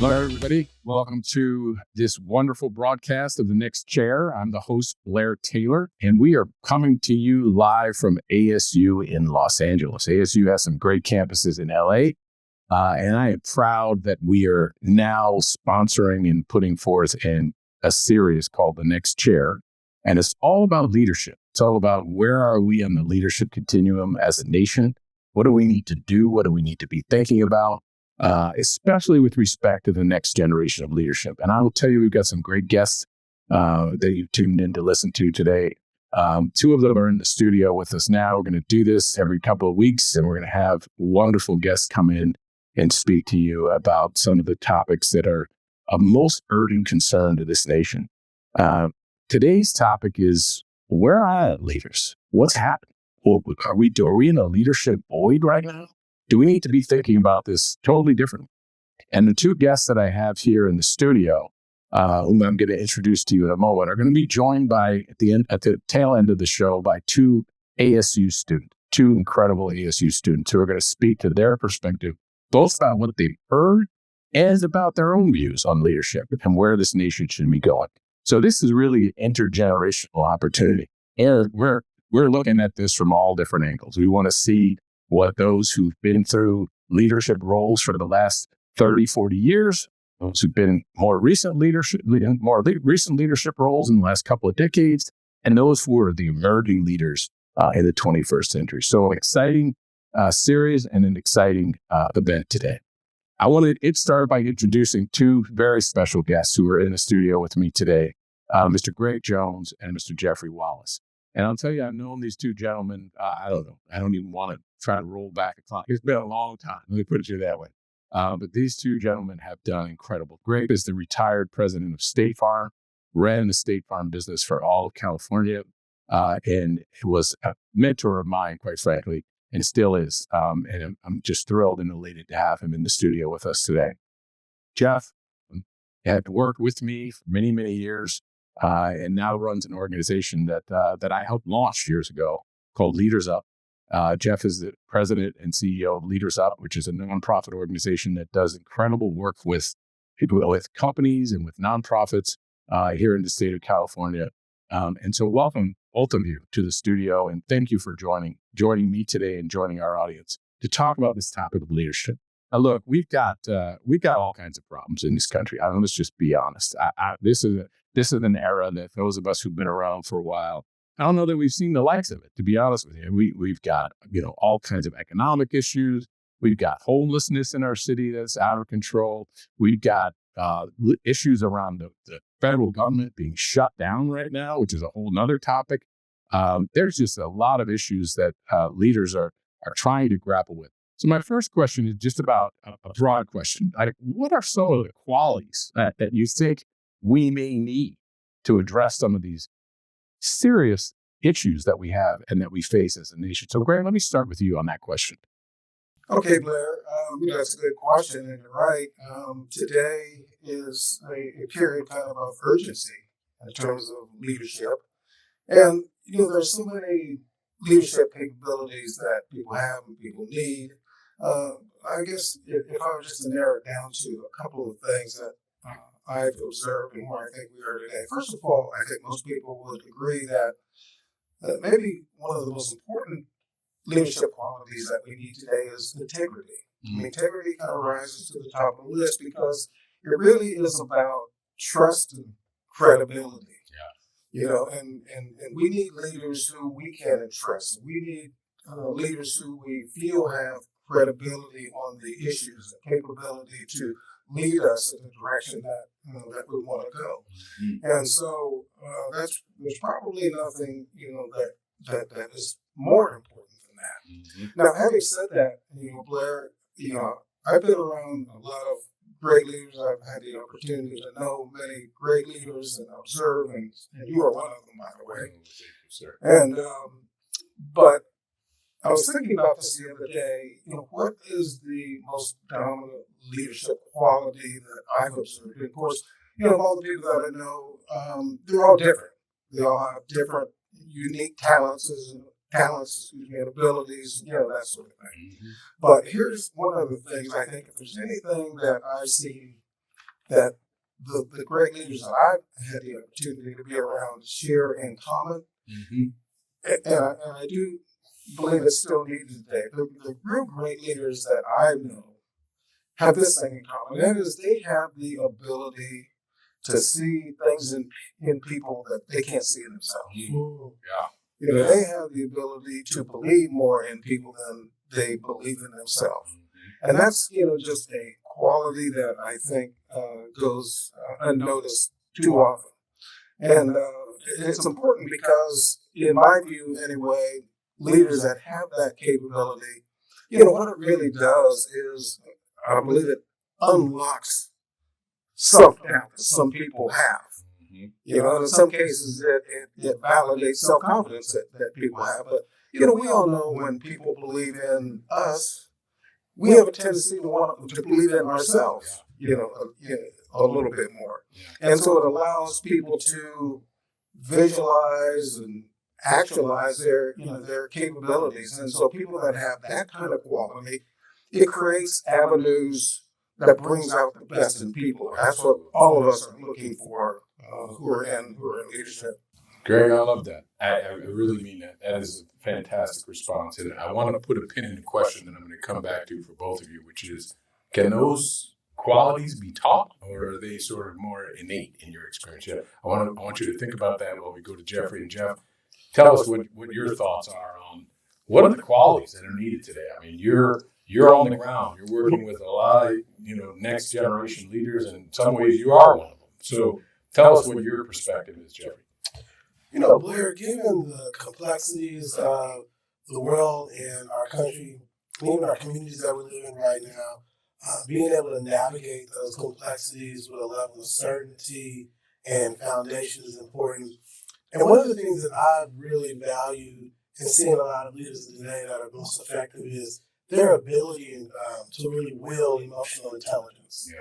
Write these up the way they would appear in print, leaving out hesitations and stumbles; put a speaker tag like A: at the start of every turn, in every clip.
A: Hello, everybody. Welcome to this wonderful broadcast of The Next Chair. I'm the host, Blair Taylor, and we are coming to you live from ASU in Los Angeles. ASU has some great campuses in LA, and I am proud that we are now sponsoring and putting forth a series called The Next Chair, and it's all about leadership. It's all about where are we on the leadership continuum as a nation? What do we need to do? What do we need to be thinking about? Especially with respect to the next generation of leadership. And I will tell you, we've got some great guests that you've tuned in to listen to today. Two of them are in the studio with us now. We're going to do this every couple of weeks, and we're going to have wonderful guests come in and speak to you about some of the topics that are of most urgent concern to this nation. Today's topic is, where are leaders? What's happening? Well, are we in a leadership void right now? Do we need to be thinking about this totally differently? And the two guests that I have here in the studio, whom I'm going to introduce to you in a moment, are going to be joined by, at the tail end of the show, by two ASU students, two incredible ASU students who are going to speak to their perspective, both about what they've heard and about their own views on leadership and where this nation should be going. So this is really an intergenerational opportunity. And we're looking at this from all different angles. We want to see what those who've been through leadership roles for the last 30, 40 years, those who've been in more recent leadership roles in the last couple of decades, and those who are the emerging leaders in the 21st century. So an exciting series and an exciting event today. I want to get started by introducing two very special guests who are in the studio with me today, Mr. Greg Jones and Mr. Jeffrey Wallace. And I'll tell you, I've known these two gentlemen, I don't know. I don't even want to try to roll back a clock. It's been a long time. Let me put it to you that way. But these two gentlemen have done incredible. Greg is the retired president of State Farm, ran the State Farm business for all of California, and was a mentor of mine, quite frankly, and still is. And I'm just thrilled and elated to have him in the studio with us today. Jeff had worked with me for many, many years. And now runs an organization that I helped launch years ago called LeadersUp. Jeff is the president and CEO of LeadersUp, which is a nonprofit organization that does incredible work with companies and with nonprofits here in the state of California. And so welcome, both of you, to the studio, and thank you for joining me today and joining our audience to talk about this topic of leadership. Now, look, we've got all kinds of problems in this country. Let's just be honest. This is an era that those of us who've been around for a while, I don't know that we've seen the likes of it, to be honest with you. We've got, all kinds of economic issues. We've got homelessness in our city that's out of control. We've got issues around the federal government being shut down right now, which is a whole nother topic. There's just a lot of issues that leaders are trying to grapple with. So my first question is just about a broad question. What are some of the qualities that you think we may need to address some of these serious issues that we have and that we face as a nation? So, Greg, let me start with you on that question.
B: Okay, Blair, that's a good question, and you're right. Today is a period kind of urgency in terms of leadership. And, there's so many leadership capabilities that people have and people need. I guess if I were just to narrow it down to a couple of things that I've observed and where I think we are today. First of all, I think most people would agree that maybe one of the most important leadership qualities that we need today is integrity. Mm-hmm. Integrity kind of rises to the top of the list because it really is about trust and credibility. Yeah. And we need leaders who we can entrust. We need leaders who we feel have credibility on the issues, the capability to lead us in the direction that we want to go. Mm-hmm. And so there's probably nothing that is more important than that. Mm-hmm. Now, having said that, Blair, I've been around a lot of great leaders. I've had the opportunity to know many great leaders and observe, and you are one of them, by the way. Thank you, sir. And but I was thinking about this the other day. What is the most dominant leadership quality that I've observed? And of course, all the people that I know, they're all different. They all have different, unique talents and abilities, that sort of thing. Mm-hmm. But here's one of the things I think: if there's anything that I've seen that the great leaders that I've had the opportunity to be around share in common.
A: Mm-hmm.
B: And I do believe it's still needed today. The real great leaders that I know have this thing in common. That is, they have the ability to see things in people that they can't see in themselves.
A: Mm-hmm.
B: They have the ability to believe more in people than they believe in themselves.
A: Mm-hmm.
B: And that's, just a quality that I think goes unnoticed too often. And it's important because, in my view anyway, leaders that have that capability, what it really does is, I believe it unlocks self-doubt that some people have. In some cases, it validates self-confidence that people have. But, we all know when people believe in us, we have a tendency to want to believe in ourselves, a little bit more. And so it allows people to visualize and actualize their capabilities. And so people that have that kind of quality, it creates avenues that brings out the best in people. That's what all of us are looking for who are in leadership.
A: Greg, I love that. I really mean that. That is a fantastic response. And I want to put a pin in the question that I'm going to come back to for both of you, which is, can those qualities be taught, or are they sort of more innate in your experience? Yeah, I want you to think about that while we go to Jeffrey. And Jeff, tell us what your thoughts are on what are the qualities that are needed today. I mean, you're on the ground. You're working with a lot of next generation leaders, and in some ways you are one of them. So tell us what your perspective is, Jeffrey.
C: Blair, given the complexities of the world and our country, even our communities that we live in right now, being able to navigate those complexities with a level of certainty and foundation is important. And one of the things that I've really valued in seeing a lot of leaders today that are most effective is their ability to really wield emotional intelligence.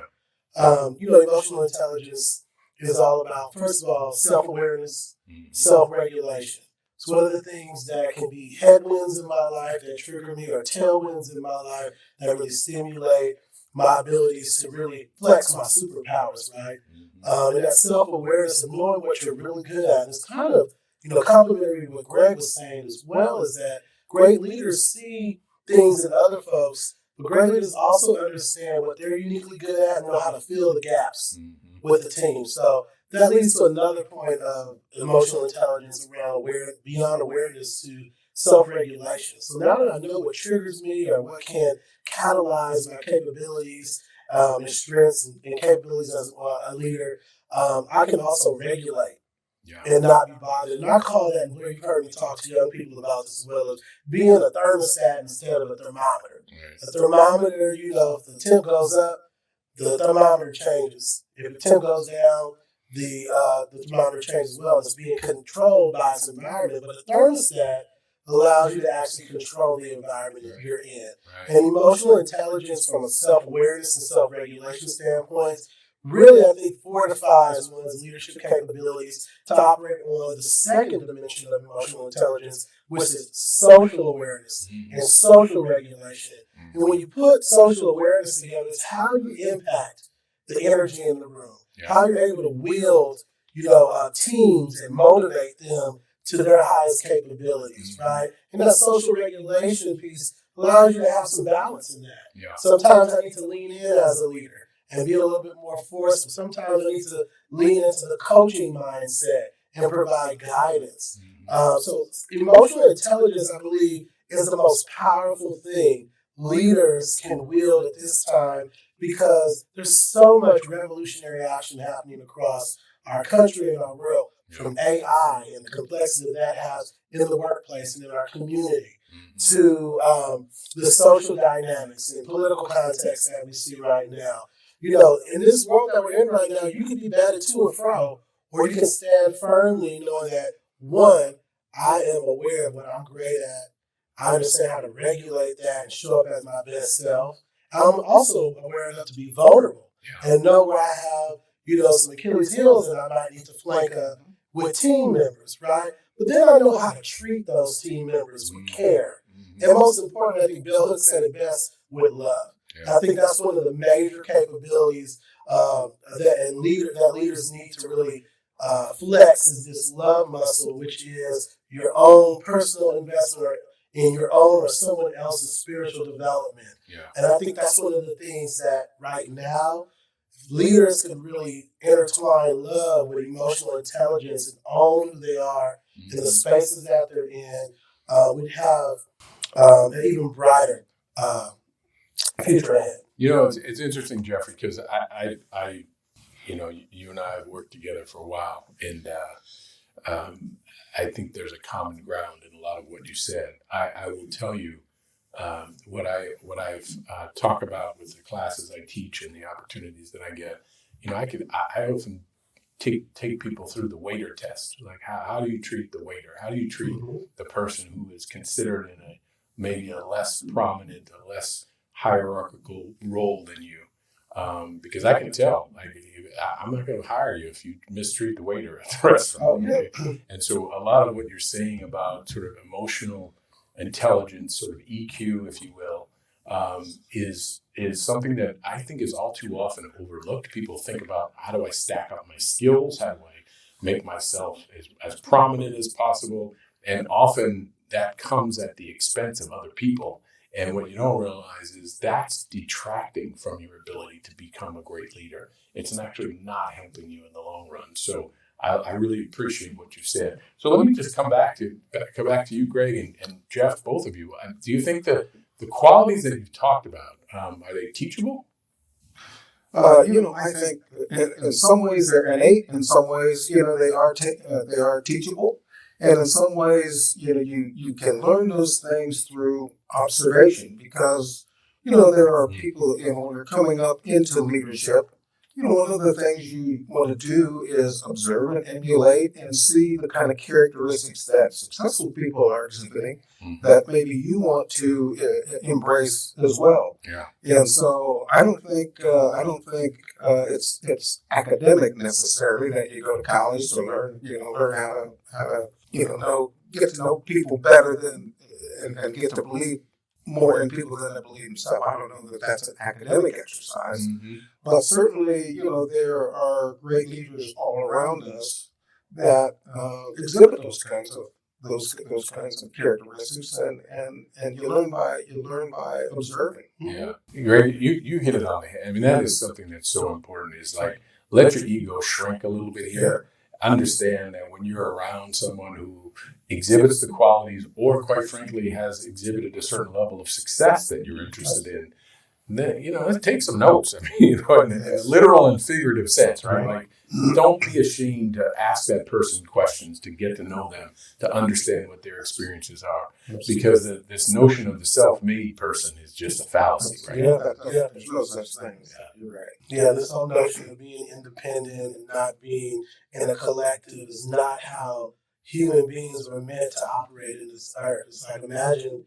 C: Emotional intelligence is all about, first of all, self-awareness, self-regulation. It's one of the things that can be headwinds in my life that trigger me, or tailwinds in my life that really stimulate my abilities to really flex my superpowers, right? And that self-awareness of knowing what you're really good at. And it's kind of, complementary to what Greg was saying as well, is that great leaders see things in other folks, but great leaders also understand what they're uniquely good at and know how to fill the gaps with the team. So that leads to another point of emotional intelligence around beyond awareness to self-regulation. So now that I know what triggers me or what can catalyze my capabilities and strengths and capabilities as a leader, I can also regulate and not be bothered. And I call that, where you've heard me talk to young people about this as well, as being a thermostat instead of a thermometer. A thermometer, if the temp goes up, the thermometer changes. If the temp goes down, the thermometer changes as well. It's being controlled by its environment. But a thermostat allows you to actually control the environment that you're in. And emotional intelligence from a self-awareness and self-regulation standpoint really, I think, fortifies one's leadership capabilities to operate on the second dimension of emotional intelligence, which is social awareness and social regulation. And when you put social awareness together, it's how you impact the energy in the room, how you're able to wield, teams and motivate them to their highest capabilities, right? And that social regulation piece allows you to have some balance in that. Sometimes I need to lean in as a leader and be a little bit more forceful. Sometimes I need to lean into the coaching mindset and provide guidance. So emotional intelligence, I believe, is the most powerful thing leaders can wield at this time, because there's so much revolutionary action happening across our country and our world, from AI and the complexity that has in the workplace and in our community, to the social dynamics and political context that we see right now. In this world that we're in right now, you can be batted to and fro, or you can stand firmly knowing that, one, I am aware of what I'm great at. I understand how to regulate that and show up as my best self. I'm also aware enough to be vulnerable and know where I have, some Achilles heels that I might need to flank up with team members, right? But then I know how to treat those team members with care. And most importantly, I think Bill Hook said it best, with love. And I think that's one of the major capabilities that leaders need to really flex is this love muscle, which is your own personal investment in your own or someone else's spiritual development.
A: Yeah.
C: And I think that's one of the things that right now leaders can really intertwine love with emotional intelligence and own who they are in the spaces that they're in. We'd have an even brighter future ahead.
A: It's interesting, Jeffrey, because I you and I have worked together for a while, and I think there's a common ground in a lot of what you said. I will tell you what I've talk about with the classes I teach and the opportunities that I get. I often take people through the waiter test. Like, how do you treat the waiter? How do you treat the person who is considered in maybe a less prominent, a less hierarchical role than you? Because I can tell, I'm not going to hire you if you mistreat the waiter at the restaurant. Okay? And so a lot of what you're saying about sort of emotional intelligence, sort of EQ, if you will, is something that I think is all too often overlooked. People think about, how do I stack up my skills? How do I make myself as prominent as possible? And often that comes at the expense of other people. And what you don't realize is that's detracting from your ability to become a great leader. It's actually not helping you in the long run. So I really appreciate what you said. So let me just come back to you, Greg, and Jeff, both of you. Do you think that the qualities that you've talked about, are they teachable?
B: I think in some ways they're innate. In some ways, they are teachable. And in some ways, you can learn those things through observation because, there are people, when you're coming up into leadership, one of the things you want to do is observe and emulate and see the kind of characteristics that successful people are exhibiting that maybe you want to embrace as well.
A: Yeah.
B: And so I don't think it's academic necessarily that you go to college to learn how to get to know people better and get to believe more in people than they believe themselves. I don't know that that's an academic exercise, but certainly, there are great leaders all around us that exhibit those kinds of characteristics, and you learn by observing.
A: Yeah, Greg, you hit it on the head. I mean, that is something that's so important. Is like, let your ego shrink a little bit here. Understand that when you're around someone who exhibits the qualities, or quite frankly has exhibited a certain level of success that you're interested in, then, let's take some notes. I mean, in a literal and figurative sense, right? Like, don't be ashamed to ask that person questions, to get to know them, to understand what their experiences are. Because this notion of the self-made person is just a fallacy, right?
B: Yeah, there's no such thing. Yeah, you're right.
C: Yeah, this whole notion of being independent and not being in a collective is not how human beings were meant to operate in this earth. It's like, imagine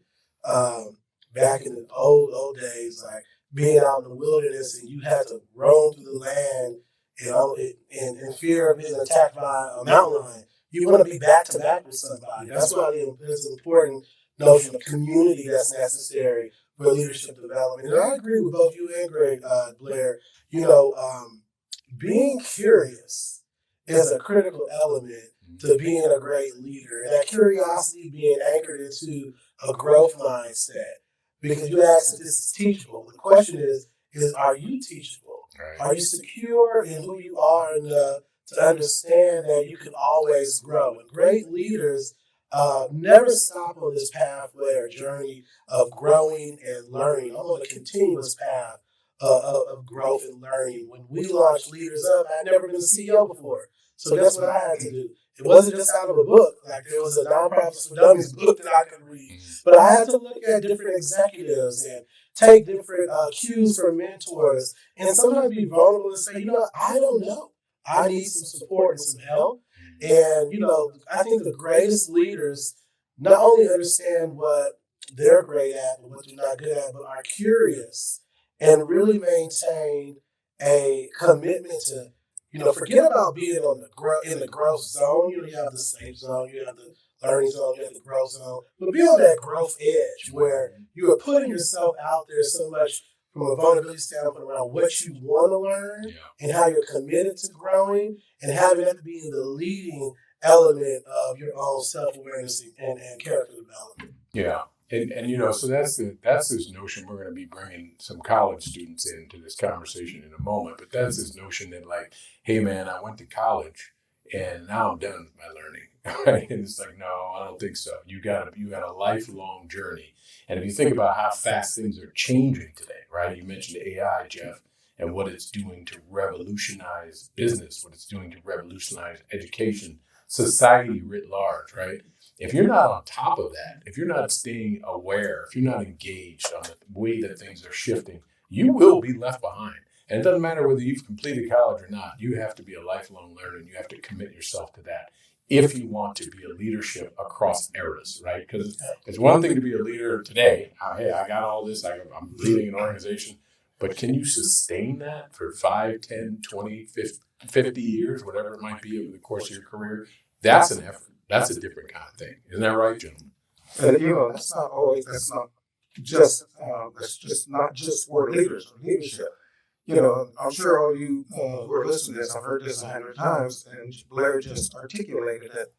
C: back in the old days, like being out in the wilderness and you had to roam through the land in fear of being attacked by a mountain lion. You want to be back to back with somebody. That's why there's an important notion of community that's necessary for leadership development. And I agree with both you and Greg, Blair. Being curious is a critical element to being a great leader. And that curiosity being anchored into a growth mindset. Because you asked if this is teachable. The question is are you teachable? Right. Are you secure in who you are enough to understand that you can always grow? And great leaders never stop on this pathway or journey of growing and learning. I'm on a continuous path of growth and learning. When we launched LeadersUp, I'd never been a CEO before. So guess what I had to do? It wasn't just out of a book. Like, there was a Nonprofits for Dummies book that I could read. But I had to look at different executives and take different cues from mentors and sometimes be vulnerable and say, I don't know. I need some support and some help. And, I think the greatest leaders not only understand what they're great at and what they're not good at, but are curious and really maintain a commitment to, forget about being in the growth zone. You have the safe zone, you have the learning zone, you have the growth zone, but be on that growth edge where you are putting yourself out there so much from a vulnerability standpoint around what you want to learn and how you're committed to growing, and having that to be the leading element of your own self-awareness and character development.
A: Yeah. And so that's this notion. We're going to be bringing some college students into this conversation in a moment, but that's this notion that, like, hey man, I went to college and now I'm done with my learning. Right? And it's like, no, I don't think so. You got a lifelong journey. And if you think about how fast things are changing today, right? You mentioned AI, Jeff, and what it's doing to revolutionize business, what it's doing to revolutionize education, society writ large, right? If you're not on top of that, if you're not staying aware, if you're not engaged on the way that things are shifting, you will be left behind. And it doesn't matter whether you've completed college or not. You have to be a lifelong learner, and you have to commit yourself to that if you want to be a leadership across eras, right? Because it's one thing to be a leader today. Hey, I got all this. I'm leading an organization. But can you sustain that for 5, 10, 20, 50 years, whatever it might be over the course of your career? That's an effort. That's a different kind of thing. Isn't that right, gentlemen?
B: And that's just not just for leaders or leadership. I'm sure all you who are listening to this, I've heard this 100 times, and Blair just articulated it.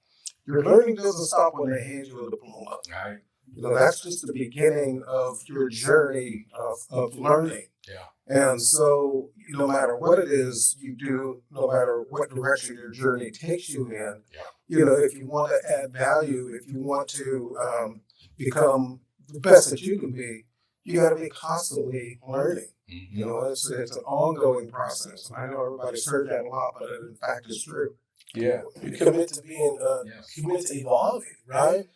B: Your learning doesn't stop when they hand you a diploma.
A: Right.
B: That's just the beginning of your journey of learning.
A: Yeah.
B: And so, no matter what it is you do, no matter what direction your journey takes you in, if you want to add value, if you want to become the best that you can be, you got to be constantly learning.
A: Mm-hmm.
B: It's an ongoing process. And I know everybody's heard that a lot, but in fact, it's true.
A: Yeah.
C: You commit to being, commit to evolving, right?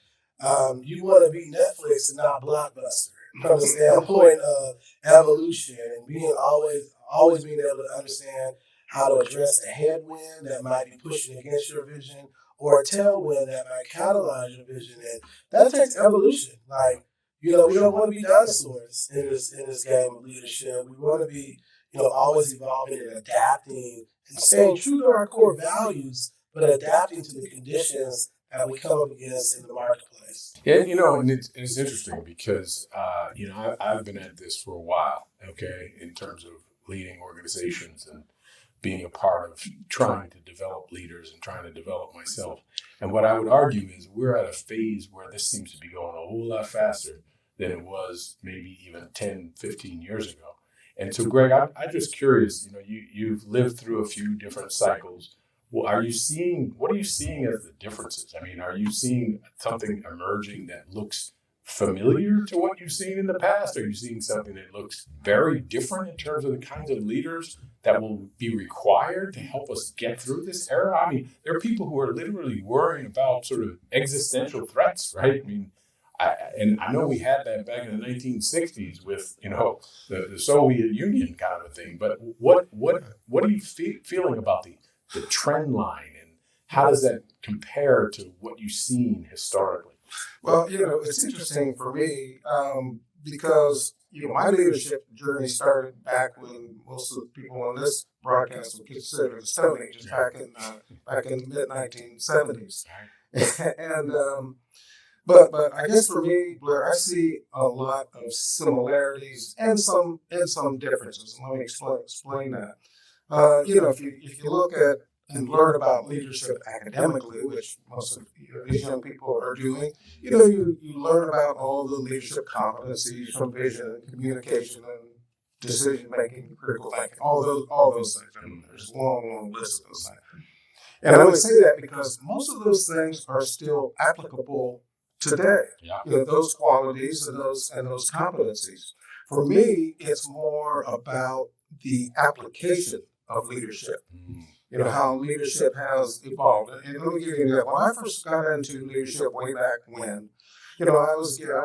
C: You want to be Netflix and not Blockbuster from the standpoint of evolution and being always being able to understand how to address a headwind that might be pushing against your vision or a tailwind that might catalyze your vision. And that takes evolution. Like, we don't want to be dinosaurs in this game of leadership. We want to be, always evolving and adapting and staying true to our core values, but adapting to the conditions that we come up against in the marketplace.
A: Yeah, and it's interesting because, I've been at this for a while, okay, in terms of leading organizations and being a part of trying to develop leaders and trying to develop myself. And what I would argue is we're at a phase where this seems to be going a whole lot faster than it was maybe even 10, 15 years ago. And so, Greg, I'm just curious, you've lived through a few different cycles. Well, what are you seeing as the differences? I mean, are you seeing something emerging that looks familiar to what you've seen in the past? Are you seeing something that looks very different in terms of the kinds of leaders that will be required to help us get through this era? I mean, there are people who are literally worrying about sort of existential threats, right? I mean, I know we had that back in the 1960s with, the Soviet Union kind of a thing. But what are you feeling about the trend line, and how does that compare to what you've seen historically?
B: Well, it's interesting for me because, my leadership journey started back when most of the people on this broadcast would consider the Stone Ages, back in the mid 1970s. And but I guess for me, Blair, I see a lot of similarities and some differences. And let me explain that. If you look at and learn about leadership academically, which most of these young people are doing, you learn about all the leadership competencies from vision, communication, and decision making, critical thinking, all those things. I mean, there's a long list of those things. And I only say that because most of those things are still applicable today.
A: Yeah.
B: Those qualities and those competencies. For me, it's more about the application of leadership. How leadership has evolved. And let me give you that. When I first got into leadership way back when, I was given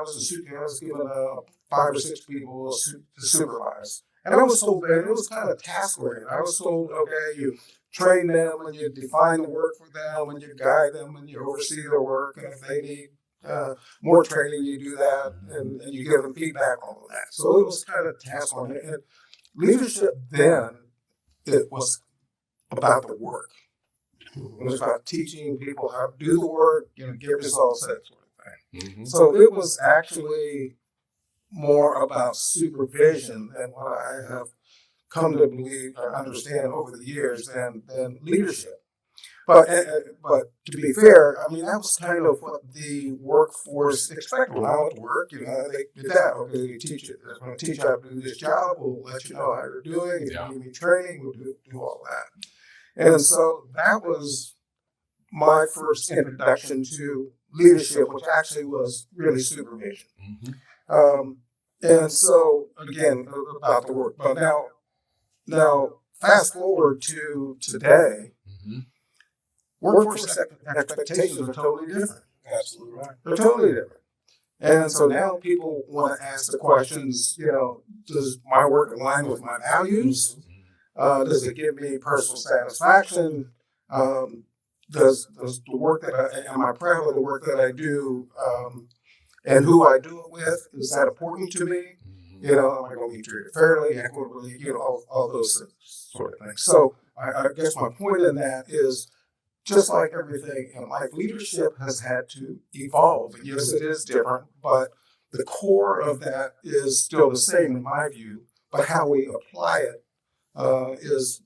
B: 5 or 6 people to supervise. And I was told that it was kind of task-oriented. I was told, okay, you train them and you define the work for them and you guide them and you oversee their work. And if they need more training, you do that and you give them feedback on that. So it was kind of task-oriented. And leadership then, it was about the work. It was about teaching people how to do the work, get results, that sort of thing. Mm-hmm. So it was actually more about supervision than what I have come to believe or understand over the years than leadership. But to be fair, I mean, that was kind of what the workforce expected. When I went to work, they did that. Okay, you teach it. I'm going to teach you how to do this job. We'll let you know how you're doing. If you need training, we'll do all that. And so that was my first introduction to leadership, which actually was really supervision. And so, again, about the work. But now fast forward to today. Workforce expectations are totally different.
C: Absolutely right.
B: They're totally different. And so now people want to ask the questions, does my work align with my values? Does it give me personal satisfaction? Does the work am I proud of the work that I do and who I do it with? Is that important to me? Am I going to be treated fairly, equitably, all those sort of things. So I guess my point in that is, just like everything in life, leadership has had to evolve. And yes, it is different, but the core of that is still the same in my view. But how we apply it is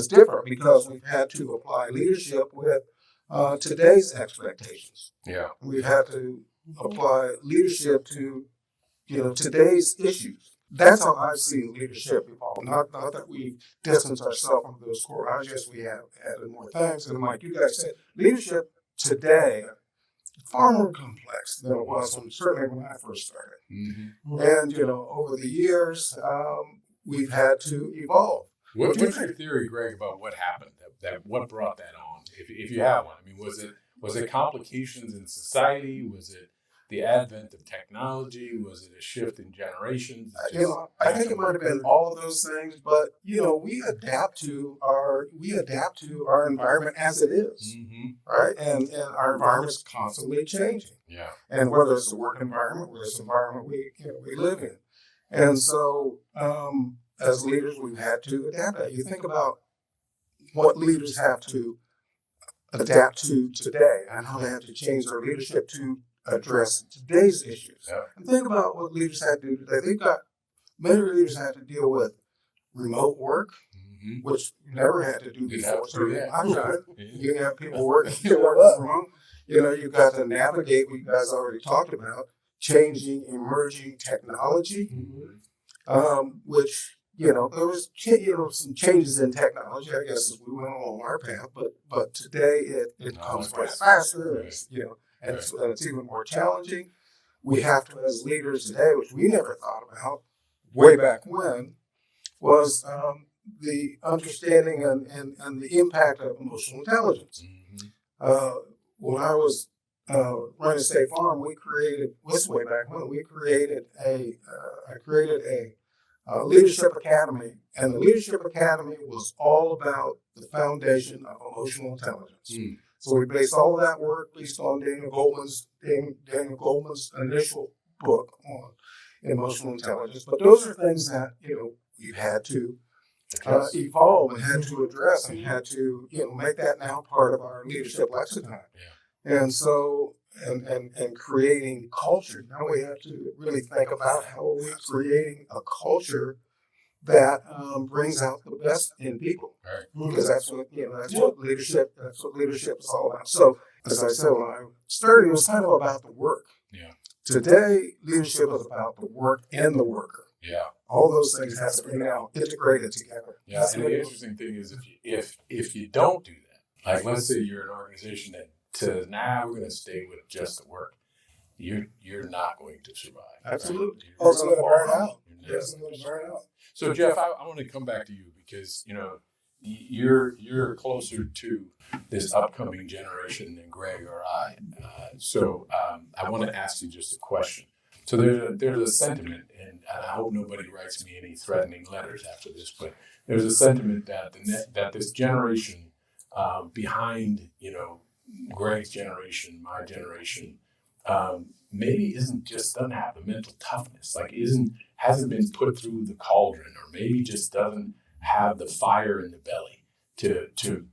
B: different because we've had to apply leadership with today's expectations.
A: Yeah,
B: we've had to apply leadership to today's issues. That's how I've seen leadership evolve. Not that we distance ourselves from those core values. We have added more things. And like you guys said, leadership today is far more complex than it was certainly when I first started. And, over the years, we've had to evolve.
A: What's your theory, Greg, about what happened? What brought that on? If you have one, I mean, was it complications in society? Was it the advent of technology? Was it a shift in generations?
B: I think it might have been all of those things, but we adapt to our environment as it is, right? And our environment is constantly changing.
A: Yeah.
B: And whether it's a work environment, whether it's the environment we live in, and so as leaders, we've had to adapt that. You think about what leaders have to adapt to today, and how they have to change their leadership to address today's issues.
A: Yeah.
B: And think about what leaders had to do today. Many leaders had to deal with remote work, which you never had to do before. So you have people working from home. You've got to navigate what you guys already talked about, changing, emerging technology, which there was some changes in technology, I guess, as we went along our path. But today it comes much faster. And it's even more challenging. We have to, as leaders today, which we never thought about way back when, was the understanding and the impact of emotional intelligence. When I was running State Farm, way back when, I created a leadership academy, and the leadership academy was all about the foundation of emotional intelligence. So we based all of that work based on Daniel Goleman's initial book on emotional intelligence. But those are things that we've had to evolve and had to address and had to make that now part of our leadership lexicon. And so and creating culture. Now we have to really think about how are we creating a culture that brings out the best in people, because that's what leadership is all about. So, as I said, when I started, it was kind of about the work. Today, leadership is about the work and the worker. All those things have to be now integrated together.
A: And the interesting thing is, if you don't do that, like let's say you're an organization that says, "Nah, we're going to stay with just the work," you're not going to survive.
B: Absolutely.
C: It's going to burn out.
B: It's going to burn out.
A: So Jeff, I want to come back to you because you're closer to this upcoming generation than Greg or I. So I want to ask you just a question. So there's a sentiment, and I hope nobody writes me any threatening letters after this, but there's a sentiment that this generation behind Greg's generation, my generation, maybe doesn't have the mental toughness, hasn't been put through the cauldron, or maybe just doesn't have the fire in the belly to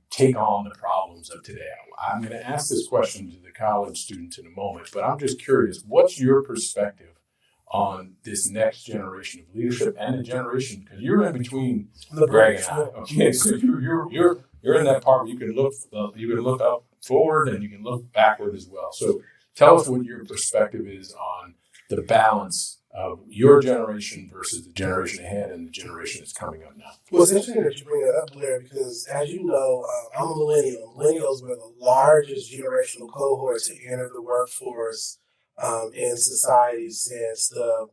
A: take on the problems of today. I'm going to ask this question to the college students in a moment, but I'm just curious, what's your perspective on this next generation of leadership and the generation, because you're in between Greg and I. Okay, so you're in that part where you can look up forward and you can look backward as well. So tell us what your perspective is on the balance of your generation versus the generation ahead and the generation that's coming up now.
C: Well, it's interesting that you bring that up, Blair, because as you know, I'm a millennial. Millennials were the largest generational cohort to enter the workforce in society since the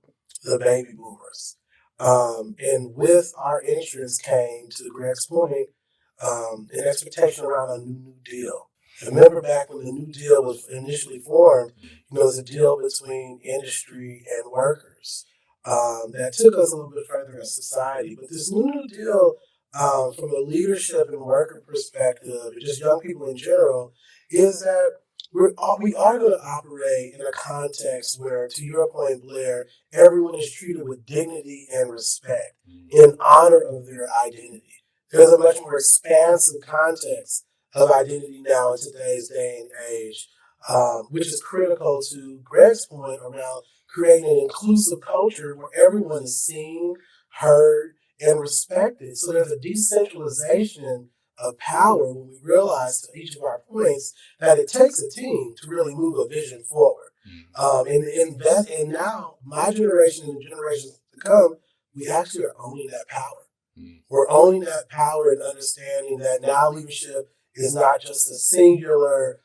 C: baby boomers. And with our entrance came, to Greg's point, an expectation around a new deal. Remember back when the New Deal was initially formed, it was a deal between industry and workers that took us a little bit further in society. But this New Deal, from a leadership and worker perspective, and just young people in general, is that we are going to operate in a context where, to your point, Blair, everyone is treated with dignity and respect in honor of their identity. There's a much more expansive context of identity now in today's day and age, which is critical to Greg's point around creating an inclusive culture where everyone is seen, heard, and respected. So there's a decentralization of power when we realize, to each of our points, that it takes a team to really move a vision forward. And now my generation and the generations to come, we actually are owning that power. We're owning that power and understanding that now leadership is not just a singular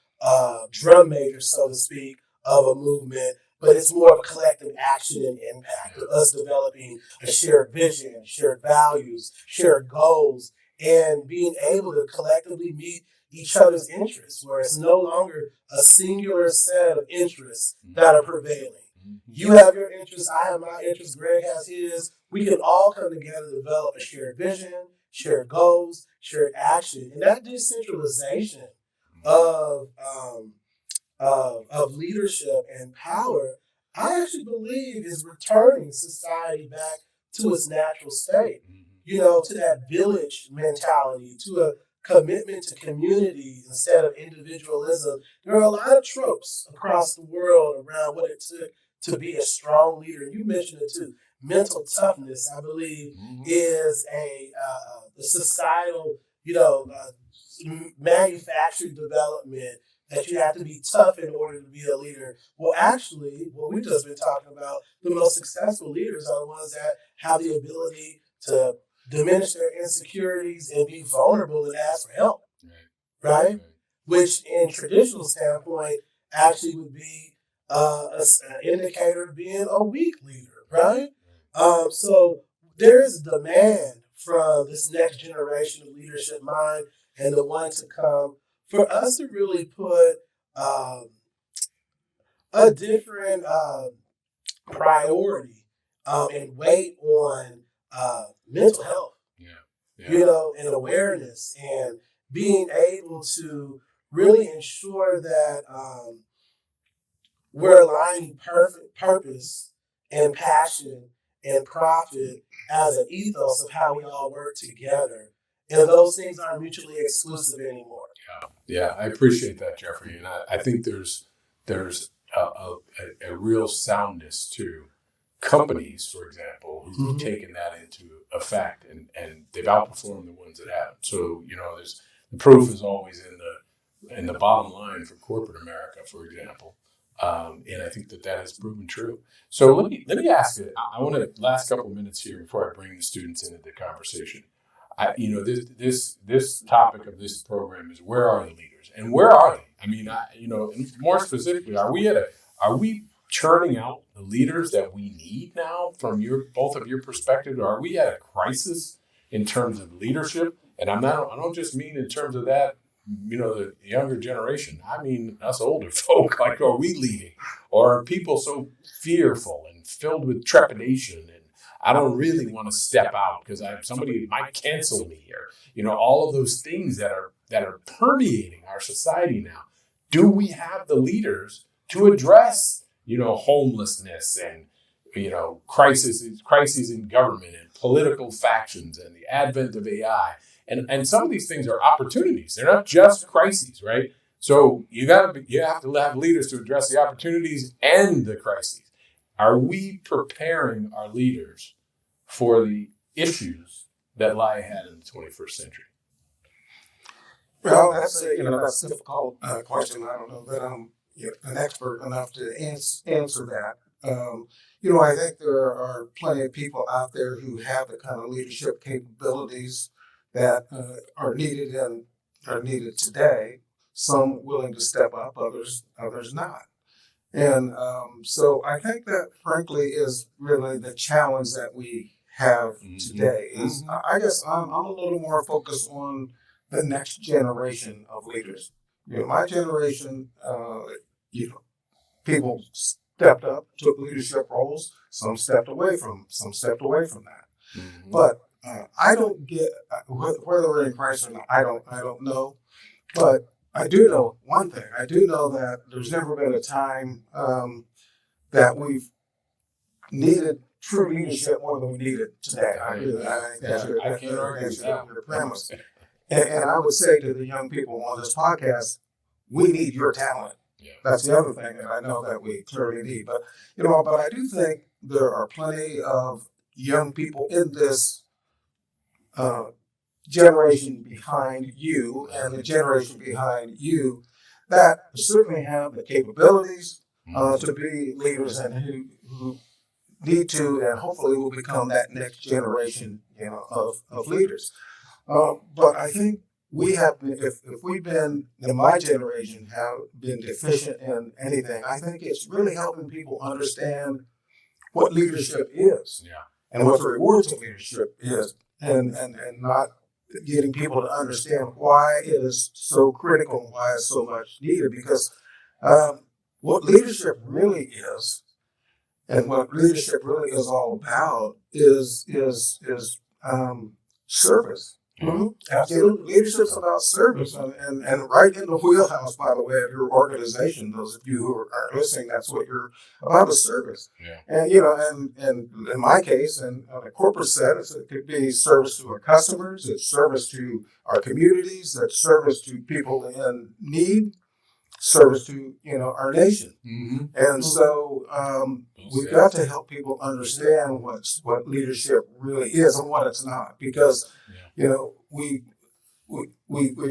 C: drum major, so to speak, of a movement, but it's more of a collective action and impact of us developing a shared vision, shared values, shared goals, and being able to collectively meet each other's interests, where it's no longer a singular set of interests that are prevailing. You have your interests, I have my interests, Greg has his. We can all come together to develop a shared vision, shared goals, shared action. And that decentralization of leadership and power, I actually believe is returning society back to its natural state, to that village mentality, to a commitment to community instead of individualism. There are a lot of tropes across the world around what it took to be a strong leader. You mentioned it too. Mental toughness, I believe, is a societal, manufactured development that you have to be tough in order to be a leader. Well, actually, what we've just been talking about, the most successful leaders are the ones that have the ability to diminish their insecurities and be vulnerable and ask for help, right? Which, in traditional standpoint, actually would be an indicator of being a weak leader, right? So there is demand from this next generation of leadership mind and the one to come for us to really put a different priority and weight on mental health, and awareness, and being able to really ensure that we're aligning perfect purpose and passion and profit as an ethos of how we all work together. And those things aren't mutually exclusive anymore.
A: Yeah, I appreciate that, Jeffrey. And I think there's a real soundness to companies, for example, who've taken that into effect, and they've outperformed the ones that haven't. So, there's the proof is always in the bottom line for corporate America, for example. And I think that has proven true. So let me ask you. I want to last couple of minutes here before I bring the students into the conversation. This topic of this program is, where are the leaders, and where are they? I mean, and more specifically, are we churning out the leaders that we need now from both of your perspective? Or are we at a crisis in terms of leadership? And I don't just mean in terms of that, the younger generation. I mean, us older folk. Like, are we leading? Or are people so fearful and filled with trepidation, and I don't really want to step out because somebody might cancel me, or all of those things that are permeating our society now? Do we have the leaders to address homelessness and crises in government and political factions and the advent of AI? And some of these things are opportunities. They're not just crises, right? So you have to have leaders to address the opportunities and the crises. are we preparing our leaders for the issues that lie ahead in the 21st century?
B: Well, that's a difficult question. I don't know that I'm an expert enough to answer that. I think there are plenty of people out there who have the kind of leadership capabilities that are needed and are needed today. Some willing to step up, others not. And so I think that, frankly, is really the challenge that we have today. Is I guess I'm a little more focused on the next generation of leaders. My generation, people stepped up, took leadership roles. Some stepped away from that. But I don't get whether we're in Christ or not. I don't know. But I do know one thing. I do know that there's never been a time that we've needed true leadership more than we need it today. I think that's your premise. And I would say to the young people on this podcast, we need your talent. Yeah. That's the other thing that I know that we clearly need. But but I do think there are plenty of young people in this generation behind you and the generation behind you that certainly have the capabilities to be leaders and who need to and hopefully will become that next generation of leaders. But I think we have been, if we've been, in my generation, have been deficient in anything, I think it's really helping people understand what leadership is and what the rewards of leadership is and not getting people to understand why it is so critical and why it's so much needed. Because what leadership really is and what leadership really is all about is service. Mm-hmm. Absolutely. Leadership's about service and right in the wheelhouse, by the way, of your organization. Those of you who are listening, that's what you're about, is service. Yeah. And in my case, and on a corporate sense, it could be service to our customers, it's service to our communities, it's service to people in need, service to our nation. Mm-hmm. And so we've got to help people understand what leadership really is and what it's not, because we've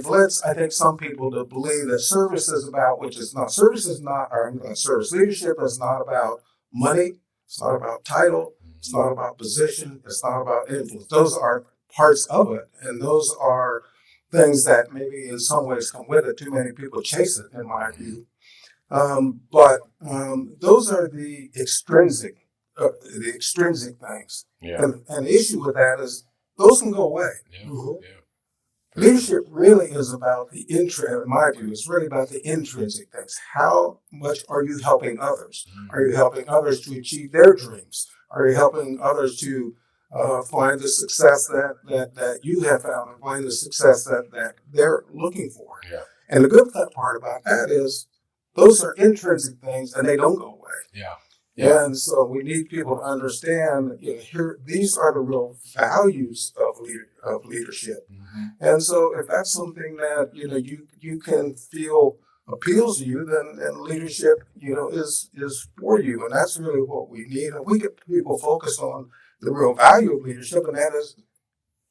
B: led, I think, some people to believe that service is about, which is not. Service is not, or service leadership is not about money. It's not about title. It's not about position. It's not about influence. Those are parts of it, and those are things that maybe in some ways come with it. Too many people chase it, in my view. But those are the extrinsic things. Yeah. And the issue with that is those can go away. Yeah. Mm-hmm. Yeah. Leadership really is about the in my view, it's really about the intrinsic things. How much are you helping others? Mm-hmm. Are you helping others to achieve their dreams? Are you helping others to find the success that you have found and find the success that they're looking for? Yeah. And the good part about that is those are intrinsic things and they don't go away. Yeah. Yeah. And so we need people to understand, here, these are the real values of leadership. Mm-hmm. And so if that's something that, you can feel appeals to you, then leadership, is for you. And that's really what we need. And we get people focused on the real value of leadership, and that is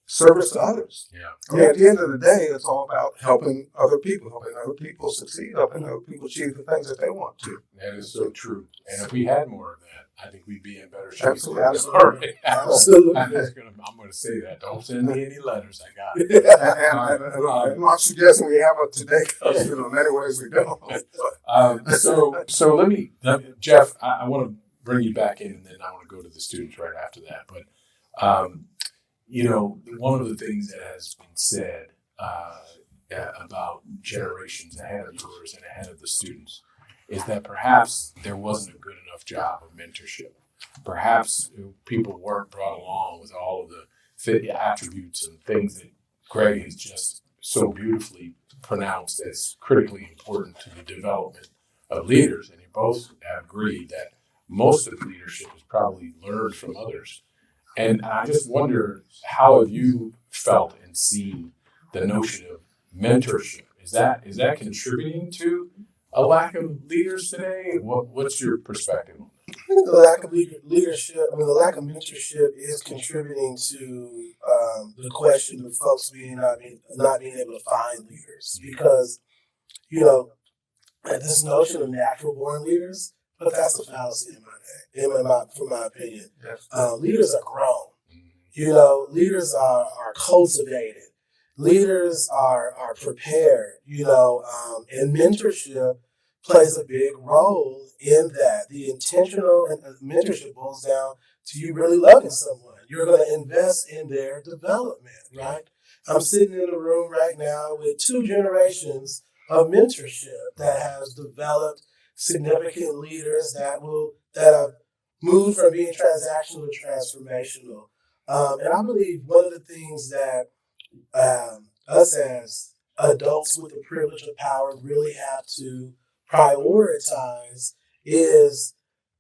B: service to others. Yeah. At the end of the day, it's all about helping other people succeed, helping other people achieve the things that they want to.
A: That is so true. And if we had more of that, I think we'd be in better shape.
B: Absolutely. Absolutely.
A: I'm going to say that. Don't send me any letters. I got it.
B: I'm not suggesting we have it today, because in many ways we don't.
A: So let me, Jeff, I want to bring you back in, and then I want to go to the students right after that. But one of the things that has been said about generations ahead of yours and ahead of the students is that perhaps there wasn't a good enough job of mentorship. Perhaps people weren't brought along with all of the attributes and things that Greg has just so beautifully pronounced as critically important to the development of leaders. And you both have agreed that most of leadership is probably learned from others. And I just wonder, how have you felt and seen the notion of mentorship? Is that contributing to a lack of leaders today? What's your perspective on that?
C: think the lack of leadership, I mean, the lack of mentorship is contributing to the question of folks not being able to find leaders because, you know, this notion of natural born leaders, but that's a fallacy from my opinion.
B: Yes.
C: Leaders are grown. Leaders are cultivated. Leaders are prepared, and mentorship plays a big role in that. The intentional and mentorship boils down to you really loving someone. You're going to invest in their development, right? I'm sitting in a room right now with two generations of mentorship that has developed significant leaders that have moved from being transactional to transformational. And I believe one of the things that us as adults with the privilege of power really have to prioritize is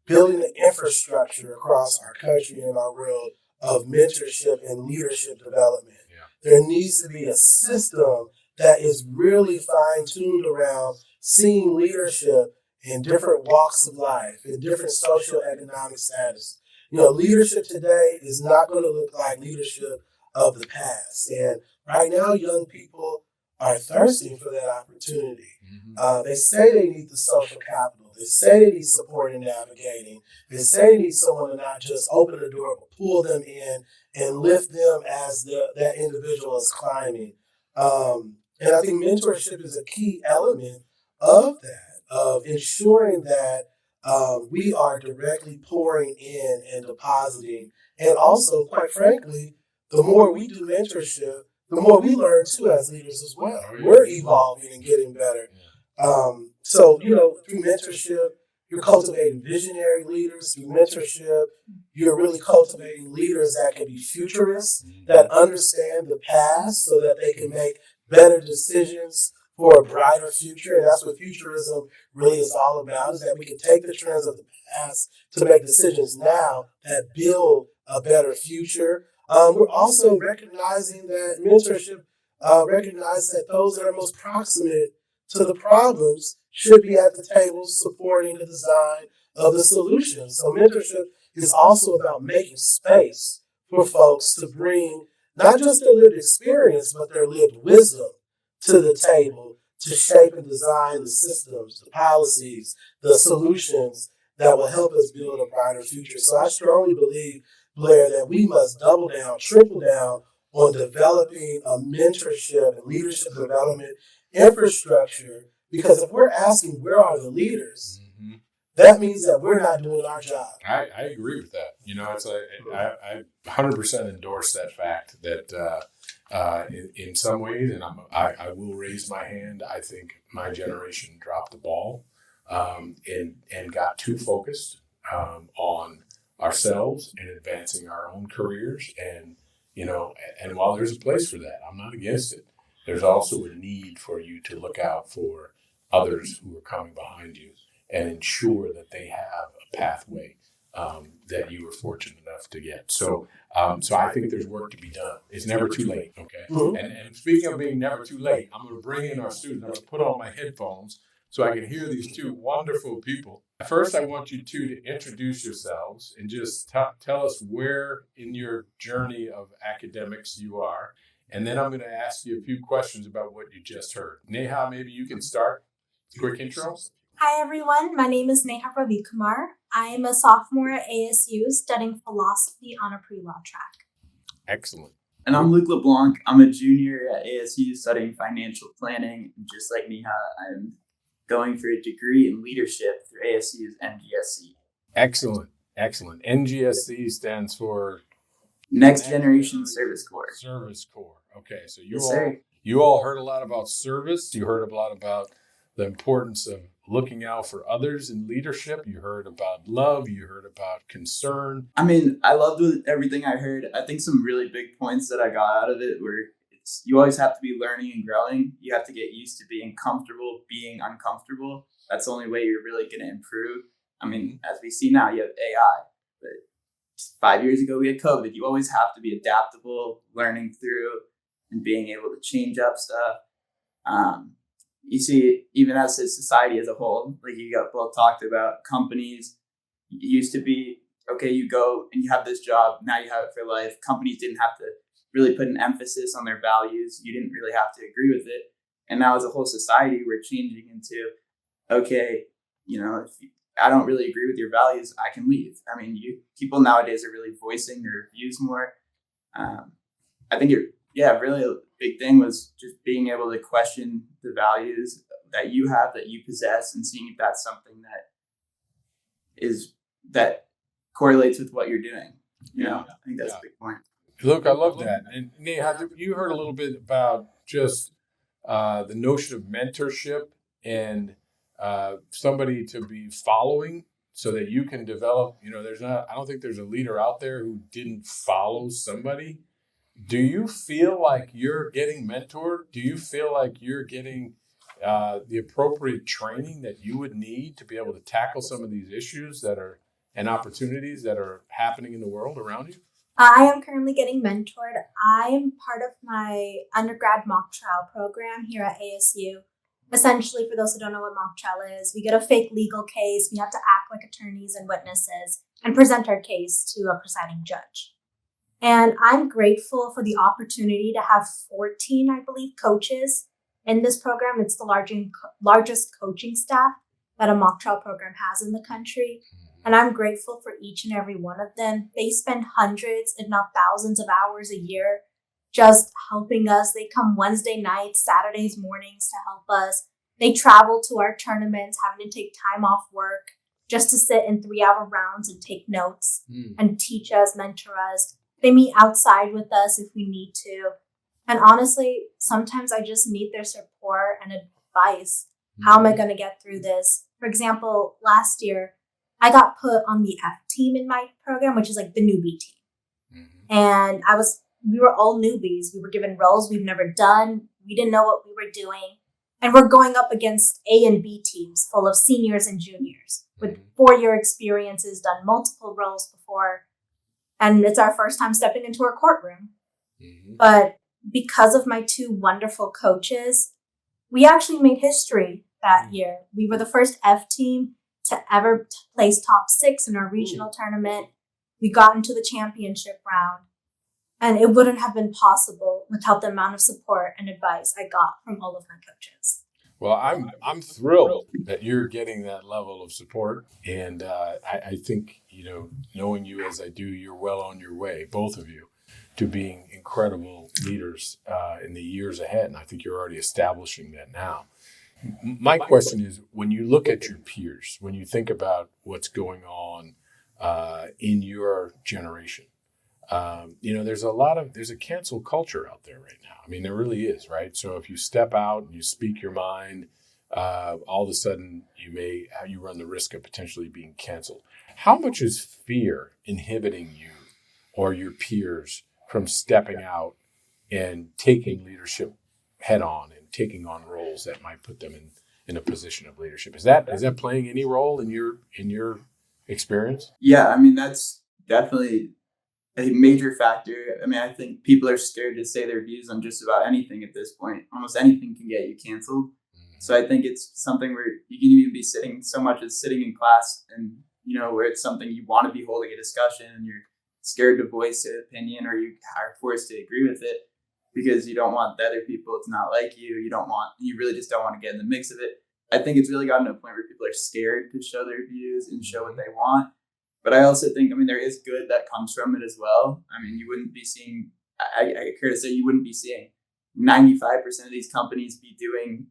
C: building the infrastructure across our country and our world of mentorship and leadership development. Yeah. There needs to be a system that is really fine-tuned around seeing leadership in different walks of life, in different socioeconomic status. Leadership today is not going to look like leadership of the past. And right now, young people are thirsting for that opportunity. They say they need the social capital. They say they need support in navigating. They say they need someone to not just open the door, but pull them in and lift them as that individual is climbing. And I think mentorship is a key element of that, of ensuring that we are directly pouring in and depositing. And also, quite frankly, the more we do mentorship, the more we learn too as leaders as well. We're evolving and getting better. So, through mentorship, you're cultivating visionary leaders. Through mentorship, you're really cultivating leaders that can be futurists, that understand the past so that they can make better decisions for a brighter future. And that's what futurism really is all about, is that we can take the trends of the past to make decisions now that build a better future. We're also recognizing that mentorship recognizes that those that are most proximate to the problems should be at the table supporting the design of the solution. So mentorship is also about making space for folks to bring not just their lived experience, but their lived wisdom to the table to shape and design the systems, the policies, the solutions that will help us build a brighter future. So I strongly believe, Blair, that we must double down, triple down on developing a mentorship and leadership development infrastructure, because if we're asking where are the leaders, that means that we're not doing our job.
A: I agree with that. It's I 100% endorse that fact that in some ways, and I will raise my hand, I think my generation dropped the ball and got too focused on ourselves and advancing our own careers. And while there's a place for that, I'm not against it. There's also a need for you to look out for others who are coming behind you and ensure that they have a pathway that you were fortunate enough to get. So I think there's work to be done. It's never too late, okay? Mm-hmm. And speaking of being never too late, I'm going to bring in our students. I'm going to put on my headphones so I can hear these two wonderful people. First, I want you two to introduce yourselves and just tell us where in your journey of academics you are. And then I'm going to ask you a few questions about what you just heard. Neha, maybe you can start. Quick intro.
D: Hi, everyone. My name is Neha Ravikumar. I am a sophomore at ASU studying philosophy on a pre-law track.
A: Excellent.
E: And I'm Luc LeBlanc. I'm a junior at ASU studying financial planning. And just like Neha, I'm going for a degree in leadership through ASU's NGSC.
A: Excellent. NGSC stands for
E: Next Generation Service Corps.
A: Service Corps. Okay, so you all heard a lot about service. You heard a lot about the importance of looking out for others in leadership. You heard about love. You heard about concern.
E: I mean, I loved everything I heard. I think some really big points that I got out of it were you always have to be learning and growing. You have to get used to being comfortable, being uncomfortable. That's the only way you're really going to improve. I mean, as we see now, you have AI. But 5 years ago, we had COVID. You always have to be adaptable, learning through, and being able to change up stuff. You see, even as a society as a whole, like you both talked about, companies, It used to be, okay, you go and you have this job, now you have it for life. Companies didn't have to really put an emphasis on their values. You didn't really have to agree with it. And now as a whole society, we're changing into, okay, if I don't really agree with your values, I can leave. I mean, people nowadays are really voicing their views more. I think really a big thing was just being able to question the values that you have, that you possess, and seeing if that's something that correlates with what you're doing. I think that's a big point.
A: Look, I love that. And Neha, you heard a little bit about just the notion of mentorship and somebody to be following so that you can develop. I don't think there's a leader out there who didn't follow somebody. Do you feel like you're getting mentored? Do you feel like you're getting the appropriate training that you would need to be able to tackle some of these issues and opportunities that are happening in the world around you?
D: I am currently getting mentored. I am part of my undergrad mock trial program here at ASU. Essentially, for those who don't know what mock trial is, we get a fake legal case. We have to act like attorneys and witnesses and present our case to a presiding judge. And I'm grateful for the opportunity to have 14, I believe, coaches in this program. It's the largest coaching staff that a mock trial program has in the country. And I'm grateful for each and every one of them. They spend hundreds, if not thousands of hours a year just helping us. They come Wednesday nights, Saturdays mornings to help us. They travel to our tournaments, having to take time off work just to sit in 3-hour rounds and take notes and teach us, mentor us. They meet outside with us if we need to. And honestly, sometimes I just need their support and advice. How am I going to get through this? For example, last year, I got put on the F team in my program, which is like the newbie team. And we were all newbies. We were given roles we've never done. We didn't know what we were doing. And we're going up against A and B teams full of seniors and juniors with 4-year experiences, done multiple roles before. And it's our first time stepping into a courtroom. But because of my 2 wonderful coaches, we actually made history that year. We were the first F team to ever place top 6 in our regional tournament. We got into the championship round. And it wouldn't have been possible without the amount of support and advice I got from all of my coaches.
A: Well, I'm thrilled that you're getting that level of support. And I think, knowing you as I do, you're well on your way, both of you, to being incredible leaders in the years ahead. And I think you're already establishing that now. My question is, when you look at your peers, when you think about what's going on in your generation, there's a cancel culture out there right now. I mean, there really is, right? So if you step out and you speak your mind, all of a sudden you run the risk of potentially being canceled. How much is fear inhibiting you or your peers from stepping out and taking leadership head on and taking on roles that might put them in a position of leadership? Is that playing any role in your experience?
E: Yeah, I mean, that's definitely a major factor. I mean, I think people are scared to say their views on just about anything at this point. Almost anything can get you canceled. So I think it's something where you can even be sitting in class and, where it's something you want to be holding a discussion and you're scared to voice an opinion or you are forced to agree with it because you don't want the other people to not like you. You really just don't want to get in the mix of it. I think it's really gotten to a point where people are scared to show their views and show what they want. But I also think, there is good that comes from it as well. I mean, you wouldn't be seeing, I care to say, you wouldn't be seeing 95% of these companies be doing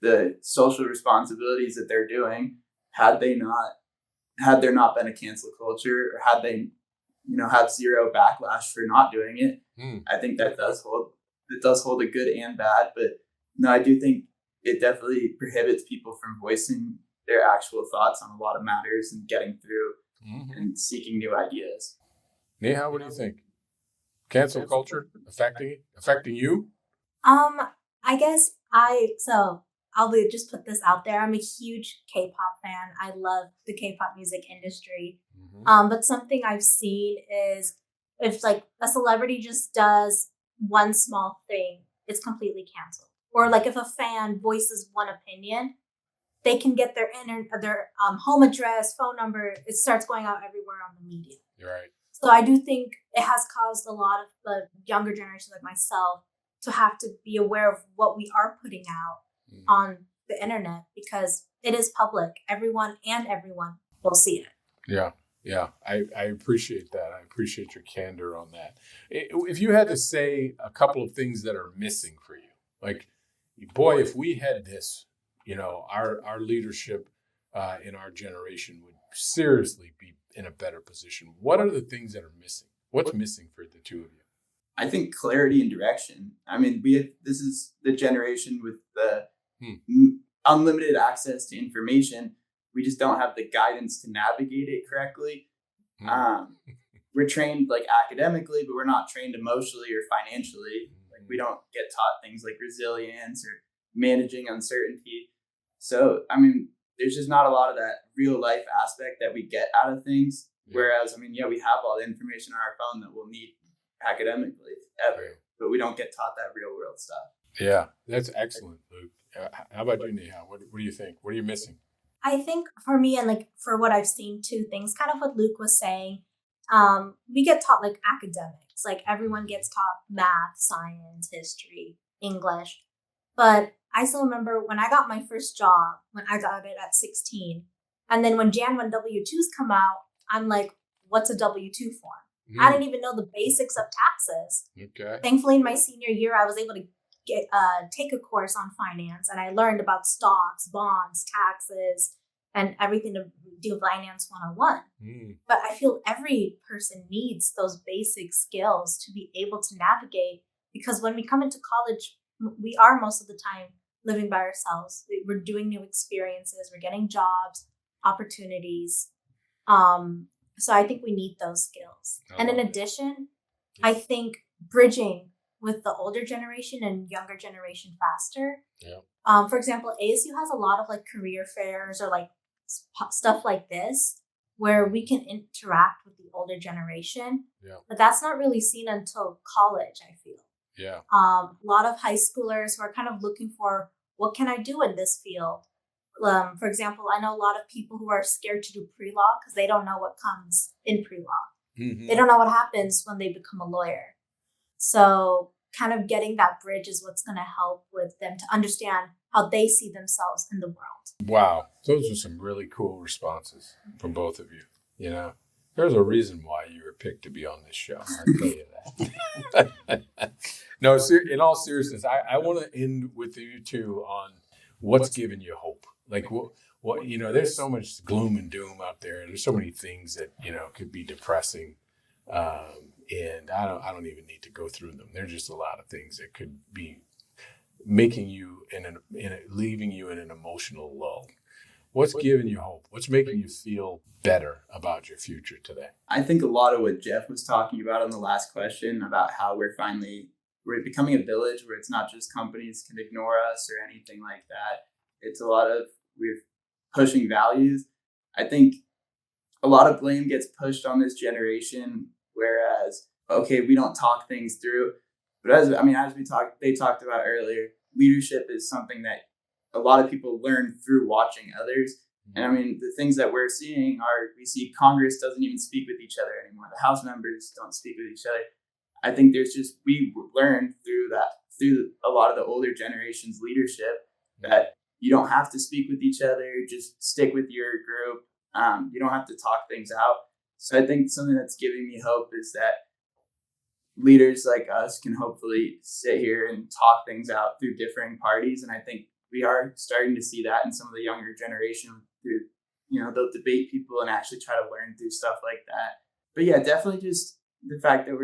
E: the social responsibilities that they're doing had there not been a cancel culture or had they, had zero backlash for not doing it. I think that does hold a good and bad. But no, I do think it definitely prohibits people from voicing their actual thoughts on a lot of matters and getting through and seeking new ideas.
A: Neha, what do you think? Cancel culture affecting you?
D: I guess I'll just put this out there. I'm a huge K-pop fan. I love the K-pop music industry. But something I've seen is if like a celebrity just does one small thing, it's completely canceled. Or like if a fan voices one opinion, they can get their home address, phone number. It starts going out everywhere on the media.
A: You're right.
D: So I do think it has caused a lot of the younger generation like myself to have to be aware of what we are putting out on the internet, because it is public. Everyone will see it.
A: Yeah. Yeah. I appreciate that. I appreciate your candor on that. If you had to say a couple of things that are missing for you, like, boy, if we had this, our leadership in our generation would seriously be in a better position. What are the things that are missing? What's missing for the two of you?
E: I think clarity and direction. I mean, this is the generation with the unlimited access to information. We just don't have the guidance to navigate it correctly. We're trained like academically, but we're not trained emotionally or financially. Like, we don't get taught things like resilience or managing uncertainty. So, I mean, there's just not a lot of that real life aspect that we get out of things. Whereas, I mean, we have all the information on our phone that we'll need academically ever, but we don't get taught that real world stuff.
A: Yeah, that's excellent, Luke. How about you, Neha? What do you think? What are you missing?
D: I think for me, and like for what I've seen, two things, kind of what Luke was saying, we get taught like academics, like everyone gets taught math, science, history, English. But I still remember when I got my first job, when I got it at 16. And then when Jan 1 W-2s come out, I'm like, what's a W-2 form? I didn't even know the basics of taxes.
A: Okay.
D: Thankfully, in my senior year, I was able to take a course on finance, and I learned about stocks, bonds, taxes, and everything to do Finance 101. But I feel every person needs those basic skills to be able to navigate, because when we come into college, we are most of the time living by ourselves. We're doing new experiences, we're getting jobs, opportunities. So I think we need those skills. And in addition, I think bridging with the older generation and younger generation faster. Yeah. For example, ASU has a lot of like career fairs or like stuff like this where we can interact with the older generation. Yeah. But that's not really seen until college, I feel. Yeah. A lot of high schoolers who are kind of looking for, what can I do in this field? For example, I know a lot of people who are scared to do pre-law because they don't know what comes in pre-law. They don't know what happens when they become a lawyer. So kind of getting that bridge is what's going to help with them to understand how they see themselves in the world.
A: Wow. Those are some really cool responses from both of you. There's a reason why you were picked to be on this show. I'll tell you that. No, in all seriousness, I want to end with you two on what's giving you hope. Like, what there's so much gloom and doom out there. There's so many things that, could be depressing. And I don't even need to go through them. There's just a lot of things that could be making you leaving you in an emotional lull. What's giving you hope? What's making you feel better about your future today?
E: I think a lot of what Jeff was talking about in the last question about how we're becoming a village where it's not just companies can ignore us or anything like that. It's a lot of we're pushing values. I think a lot of blame gets pushed on this generation, whereas, okay, we don't talk things through. But as they talked about earlier, leadership is something that a lot of people learn through watching others. And I mean, the things that we're seeing we see Congress doesn't even speak with each other anymore. The House members don't speak with each other. I think we learned through a lot of the older generation's leadership that you don't have to speak with each other. Just stick with your group. You don't have to talk things out. So I think something that's giving me hope is that leaders like us can hopefully sit here and talk things out through differing parties. And I think we are starting to see that in some of the younger generation through, they'll debate people and actually try to learn through stuff like that. But yeah, definitely just the fact that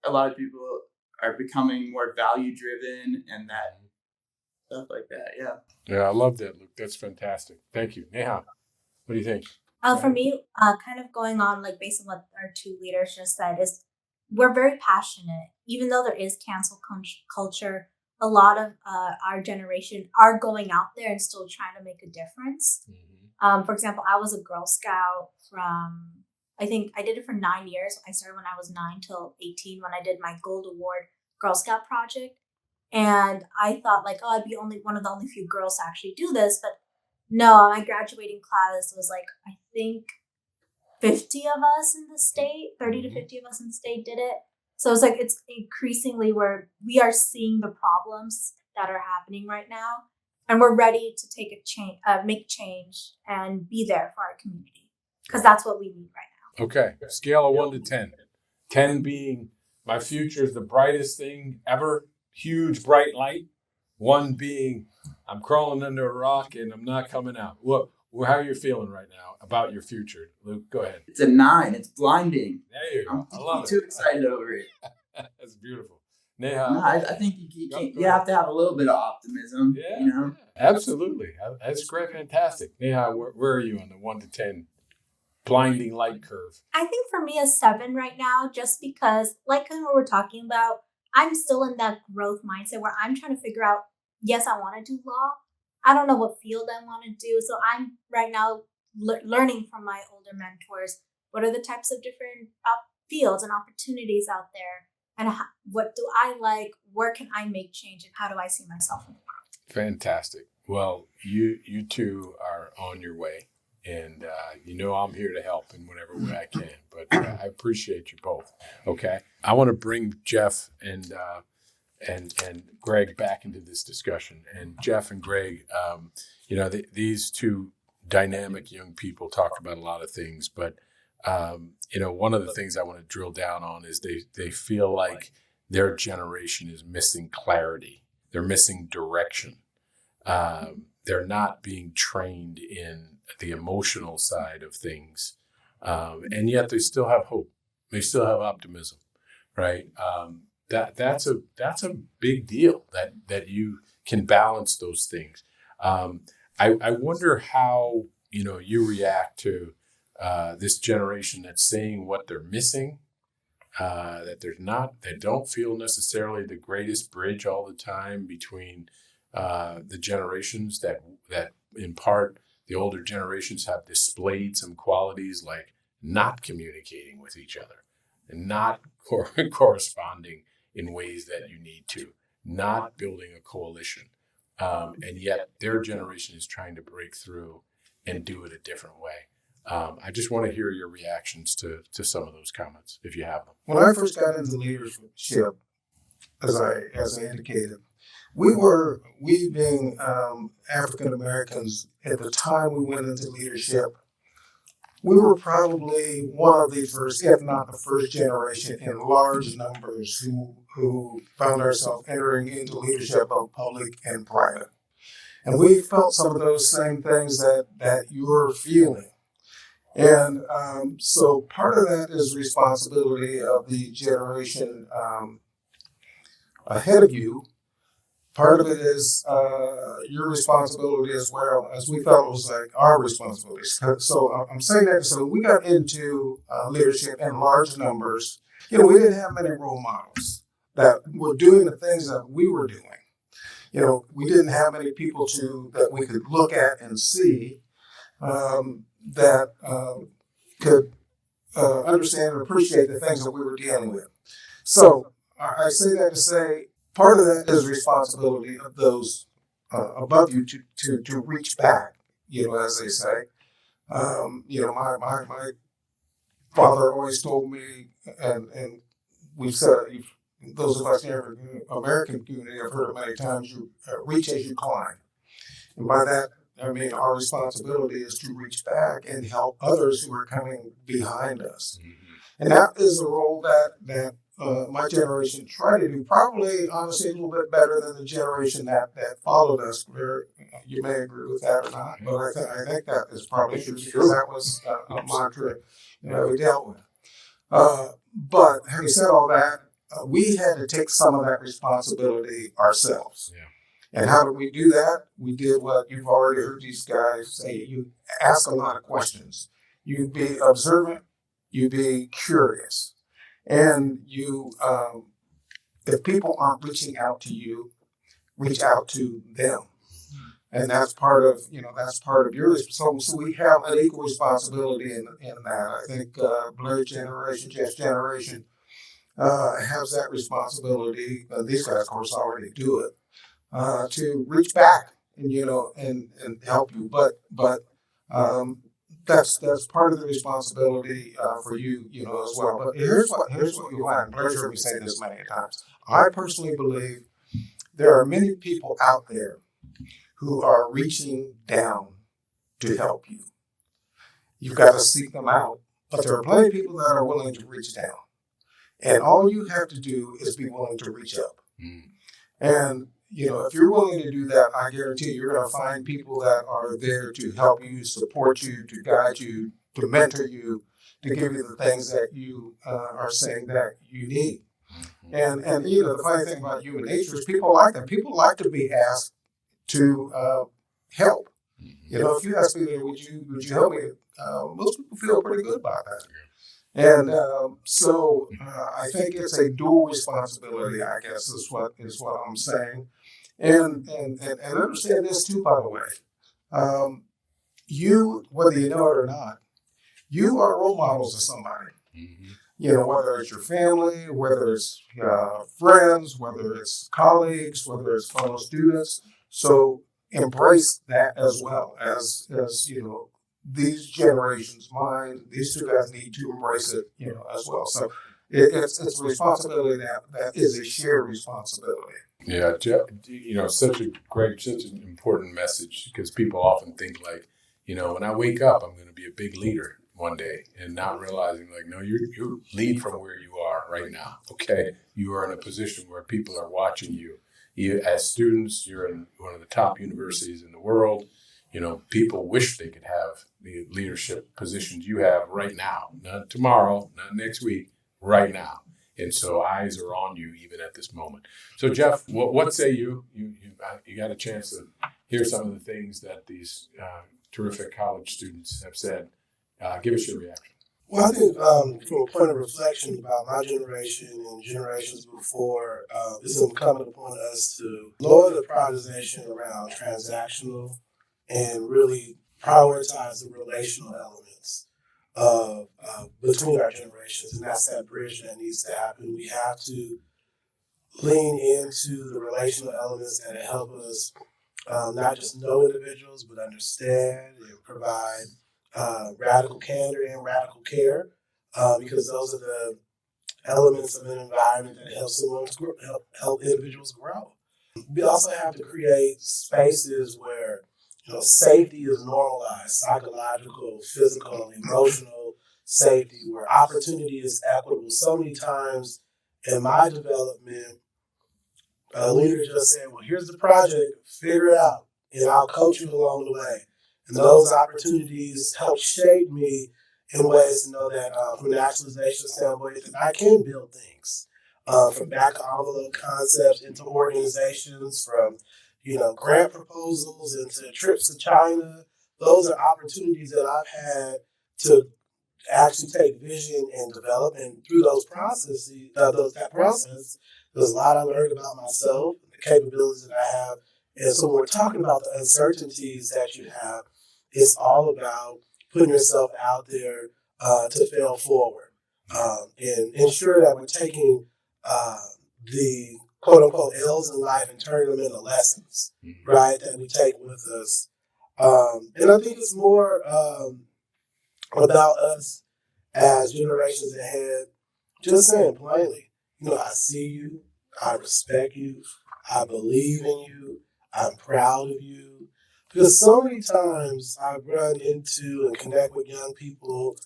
E: a lot of people are becoming more value driven and that stuff like that. Yeah.
A: Yeah, I love that, Luke. That's fantastic. Thank you. Neha, what do you think?
D: For me, kind of going on like based on what our two leaders just said, is we're very passionate. Even though there is cancel culture, a lot of our generation are going out there and still trying to make a difference. For example, I was a Girl Scout I think I did it for 9 years. I started when I was 9 till 18 when I did my Gold Award Girl Scout project. And I thought like, I'd be one of the only few girls to actually do this. But No, my graduating class was like, I think 50 of us in the state, 30 to 50 of us in the state did it. So it's like it's increasingly where we are seeing the problems that are happening right now, and we're ready to take a change, make change, and be there for our community because that's what we need right now.
A: Okay, scale of 1 to 10. 10 being my future is the brightest thing ever, huge bright light. 1 being I'm crawling under a rock and I'm not coming out. How are you feeling right now about your future? Luke, go ahead.
E: It's a 9. It's blinding.
A: There you go. I love it.
E: Too excited over it.
A: That's beautiful. Neha.
E: No, I think you have to have a little bit of optimism.
A: Yeah,
E: you know?
A: Absolutely. That's great, fantastic. Neha, where are you on the 1 to 10 blinding light curve?
D: I think for me a 7 right now, just because, like kind of what we're talking about, I'm still in that growth mindset where I'm trying to figure out, yes, I want to do law. I don't know what field I want to do. So I'm right now learning from my older mentors, what are the types of different fields and opportunities out there? And what do I like? Where can I make change? And how do I see myself in the world?
A: Fantastic. Well, you two are on your way. And I'm here to help in whatever way I can. But I appreciate you both. Okay. I want to bring Jeff and Greg back into this discussion. And Jeff and Greg, these two dynamic young people talk about a lot of things. But, one of the things I want to drill down on is they feel like their generation is missing clarity. They're missing direction. They're not being trained in the emotional side of things. And yet they still have hope. They still have optimism, right? That's a big deal that you can balance those things. I wonder how, you react to this generation that's saying what they're missing, that they don't feel necessarily the greatest bridge all the time between the generations that in part the older generations have displayed some qualities like not communicating with each other and not corresponding in ways that you need to, not building a coalition. And yet their generation is trying to break through and do it a different way. I just want to hear your reactions to some of those comments, if you have them.
B: When I first got into leadership, as I indicated, we being African Americans at the time we went into leadership, we were probably one of the first, if not the first generation in large numbers who found ourselves entering into leadership, both public and private. And we felt some of those same things that you're feeling. And so part of that is responsibility of the generation ahead of you. Part of it is your responsibility as well, as we felt it was like our responsibilities. So I'm saying that so we got into leadership in large numbers. We didn't have many role models that were doing the things that we were doing. We didn't have many people that we could look at and see that could understand and appreciate the things that we were dealing with. So I say that to say, part of that is responsibility of those above you to reach back, as they say. My father always told me, and we've said, those of us in the American community have heard it many times, you reach as you climb. And by that, I mean, our responsibility is to reach back and help others who are coming behind us. Mm-hmm. And that is a role that my generation tried to do, probably, honestly, a little bit better than the generation that followed us. You may agree with that or not, but I think that is probably true because that was a mantra we dealt with. But having said all that, we had to take some of that responsibility ourselves. Yeah. And how did we do that? We did what you've already heard these guys say. You ask a lot of questions. You be observant. You be curious. And you, if people aren't reaching out to you, reach out to them. And that's part of your, so we have an equal responsibility in that. I think Blair's generation, Jeff's generation, has that responsibility. These guys, of course, already do it. To reach back and help you. But that's part of the responsibility for you, as well. But here's what you find. Blair's heard me say this many times. I personally believe there are many people out there who are reaching down to help you. You've got to seek them out. But there are plenty of people that are willing to reach down. And all you have to do is be willing to reach up. And, if you're willing to do that, I guarantee you're going to find people that are there to help you, support you, to guide you, to mentor you, to give you the things that you are saying that you need. And the funny thing about human nature is people like that. People like to be asked to help. If you ask me, would you help me? Most people feel pretty good about that. And so I think it's a dual responsibility, I guess, is what I'm saying. And understand this too, by the way. You, whether you know it or not, you are role models of somebody. Whether it's your family, whether it's friends, whether it's colleagues, whether it's fellow students. So embrace that as well as these generations, mine, these two guys need to embrace it, as well. So it's a responsibility that is a shared responsibility.
A: Yeah, Jeff, such an important message, because people often think like, when I wake up, I'm going to be a big leader one day, and not realizing like, no, you lead from where you are right now. Okay. You are in a position where people are watching you. You, as students, you're in one of the top universities in the world. People wish they could have the leadership positions you have right now, not tomorrow, not next week, right now. And so eyes are on you even at this moment. So Jeff, what say you? You got a chance to hear some of the things that these terrific college students have said. Give us your reaction.
C: Well, I think from a point of reflection about my generation and generations before, it's incumbent upon us to lower the prioritization around transactional and really prioritize the relational elements between our generations. And that's that bridge that needs to happen. We have to lean into the relational elements that help us not just know individuals, but understand and provide radical candor and radical care, because those are the elements of an environment that helps help individuals grow. We also have to create spaces where safety is normalized, psychological, physical, emotional safety, where opportunity is equitable. So many times in my development, a leader just said, well, here's the project, figure it out, and I'll coach you along the way. And those opportunities help shape me in ways to know that from an actualization standpoint, that I can build things. From back envelope concepts into organizations, from grant proposals into trips to China. Those are opportunities that I've had to actually take vision and develop. And through those processes, that process, there's a lot I learned about myself, the capabilities that I have. And so when we're talking about the uncertainties that you have, it's all about putting yourself out there to fail forward, and ensure that we're taking the quote unquote L's in life and turning them into lessons, right, that we take with us. And I think it's more about us as generations ahead, just saying plainly, I see you, I respect you, I believe in you, I'm proud of you. Because so many times I run into and connect with young people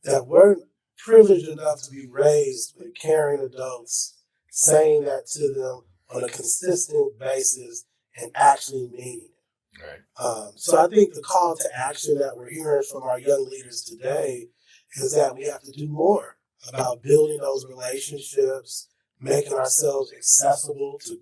C: that weren't privileged enough to be raised with caring adults saying that to them on a consistent basis and actually meaning it.
A: Right.
C: So I think the call to action that we're hearing from our young leaders today is that we have to do more about building those relationships, making ourselves accessible. To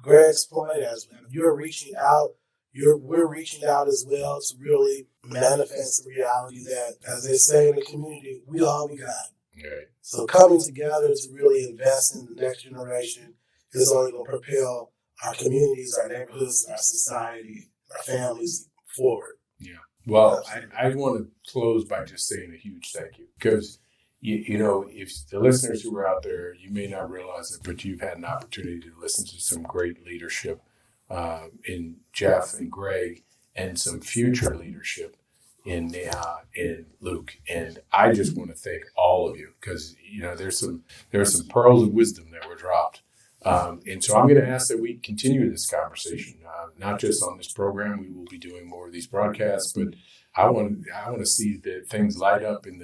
C: Greg's point, as you're reaching out, we're reaching out as well to really manifest the reality that, as they say in the community, we all we got.
A: Right.
C: So coming together to really invest in the next generation is only going to propel our communities, our neighborhoods, our society, our families forward.
A: Yeah. Well, I want to close by just saying a huge thank you, because if the listeners who are out there, you may not realize it, but you've had an opportunity to listen to some great leadership in Jeff and Greg, and some future leadership in Neha and Luke. And I just want to thank all of you, because there are some pearls of wisdom that were dropped. And so I'm going to ask that we continue this conversation, not just on this program. We will be doing more of these broadcasts, but I want to see that things light up in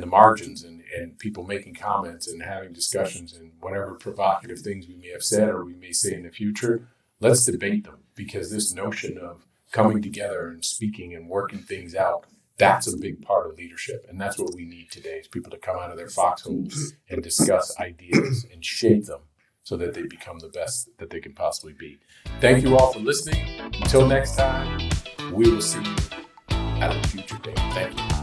A: the margins, and people making comments and having discussions, and whatever provocative things we may have said or we may say in the future. Let's debate them, because this notion of coming together and speaking and working things out, that's a big part of leadership. And that's what we need today, is people to come out of their foxholes and discuss ideas and shape them so that they become the best that they can possibly be. Thank you all for listening. Until next time, we will see you at a future date. Thank you.